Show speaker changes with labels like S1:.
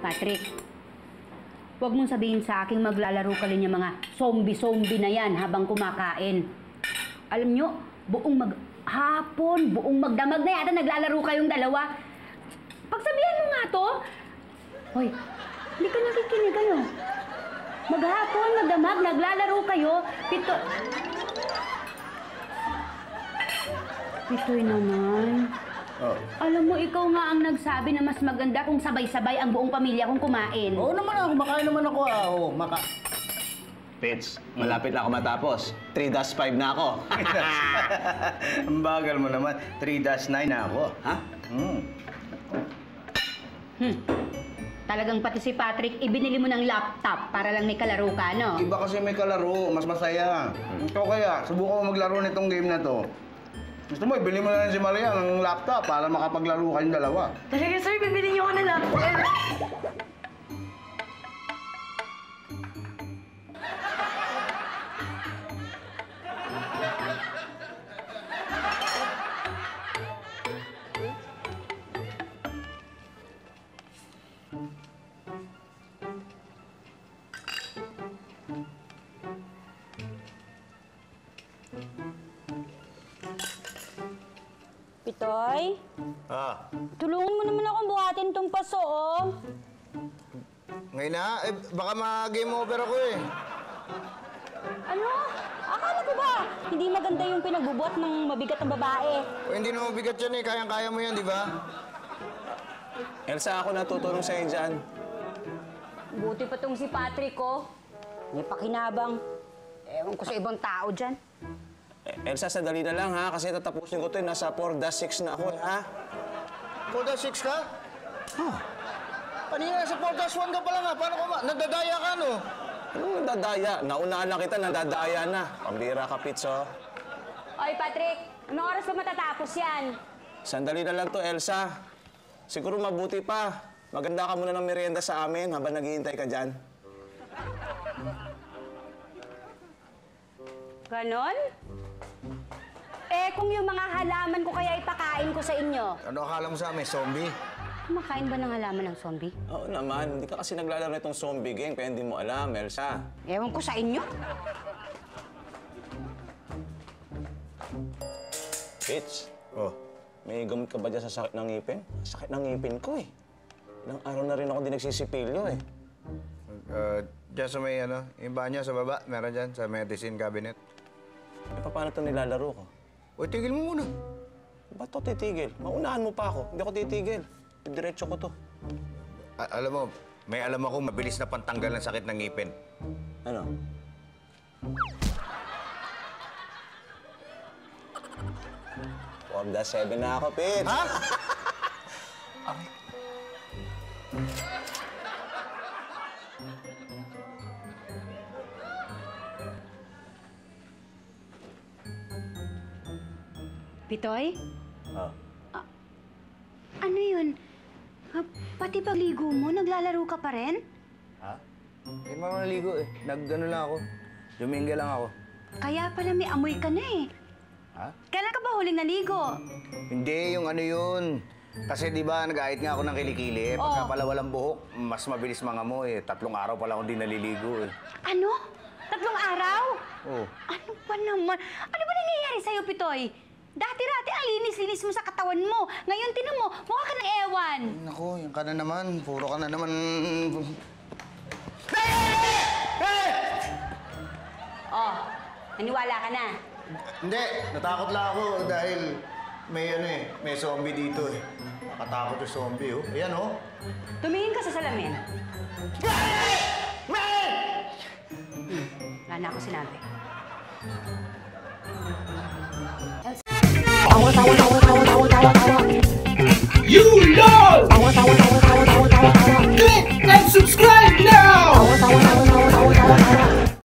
S1: Patrick, huwag mong sabihin sa akin maglalaro ka rin yung mga zombie-zombie na yan habang kumakain. Alam nyo, buong magdamag na yata naglalaro kayong dalawa. Pagsabihan mo nga to. Hoy, hindi ka nakikinig ano? Maghapon, magdamag, naglalaro kayo. Pitoy naman.
S2: Oh.
S1: Alam mo, ikaw nga ang nagsabi na mas maganda kung sabay-sabay ang buong pamilya kong kumain.
S2: Oo naman ako, makain naman ako.
S3: Pits, malapit na ako matapos. 3-5 na ako.
S2: Ang bagal mo naman. 3-9 na ako.
S3: Ha?
S1: Talagang pati si Patrick, ibinili mo ng laptop para lang may kalaro ka, no?
S2: Iba kasi may kalaro, mas masaya. Ikaw kaya, subukan mo maglaro nitong game na to. Gusto mo, ibili mo na rin si Maria ng laptop para makapaglaro kayong dalawa.
S4: Talaga, sir, bibili niyo ka ng laptop.
S1: Pitoy, tulungan mo naman akong buhatin tong paso, oh.
S2: Ngayon na, baka ma-game over ako eh.
S1: Ano? Akala ko ba hindi maganda yung pinagbubuhat ng mabigat na babae?
S2: Hindi na mabigat yan eh, kayang-kaya mo yan, di ba?
S3: Elsa, ako natutulong sa'yo dyan.
S1: Buti pa tong si Patrick, oh. May pakinabang. Ewan ko sa ibang tao dyan.
S3: Elsa, sadali na lang ha, kasi tatapusin ko to eh. Nasa 4-6 na ako eh, ha?
S2: 4-6 ka? Kanina sa 4-1 ka pa lang ha, paano ka nadadaya ka no?
S3: Anong nadadaya? Naunahan na kita, nadadaya na. Pambira ka, Pits, oh.
S1: Oy, Patrick, anong oras ba matatapos yan?
S3: Sandali na lang to, Elsa. Siguro mabuti pa. Maganda ka muna ng merienda sa amin habang naghihintay ka dyan.
S1: Ganon? Eh, kung yung mga halaman ko kaya ipakain ko sa inyo.
S2: Ano akala mo sa amin, zombie?
S1: Kumakain ba ng halaman ng zombie?
S3: Oo naman, hindi ka kasi naglalaro itong zombie game kaya hindi mo alam, Elsa.
S1: Ewan ko sa inyo.
S3: Pits,
S2: Oh.
S3: may gamot ka ba dyan sa sakit ng ngipin? Sakit ng ngipin ko eh. Ilang araw na rin ako di nagsisipilyo eh.
S2: Diyan sa may yung banyo sa baba, meron dyan sa medicine cabinet.
S3: Eh, paano ito nilalaro ko?
S2: Uy, tigil mo muna.
S3: Ba't to titigil? Maunahan mo pa ako. Hindi ako titigil. Diretso ko to.
S2: Alam mo, may alam ako mabilis na pantanggal ng sakit ng ngipin.
S3: Ano? Huwag 7 na ako, Pits.
S2: Ha?
S1: Pitoy?
S3: Oh.
S1: Ano yun? Pati pagligo mo, naglalaro ka pa rin?
S2: Ha? Hindi mo naligo eh. Nag-ano lang ako. Lumingga lang ako.
S1: Kaya pala may amoy ka na eh.
S2: Ha?
S1: Kailan ka ba huling naligo?
S2: Hindi, yung ano yun. Kasi di ba nag-aayit nga ako ng kilikili. Pagka pala walang buhok, mas mabilis mangamoy. 3 araw pala akong di naliligo eh.
S1: Ano? 3 araw?
S2: Oh.
S1: Ano ba naman? Ano ba nangyayari sa'yo, Pitoy? Dati-dati ang linis-linis mo sa katawan mo. Ngayon, tinan mo, mukha ka ng ewan.
S2: Naku, yung ka na naman. Puro ka na naman.
S1: Oh, naniwala ka na.
S2: Hindi, natakot lang ako dahil may may zombie dito eh. Nakatakot yung zombie oh. Ayan oh.
S1: Tumingin ka sa salamin. Wala na ako sinabi.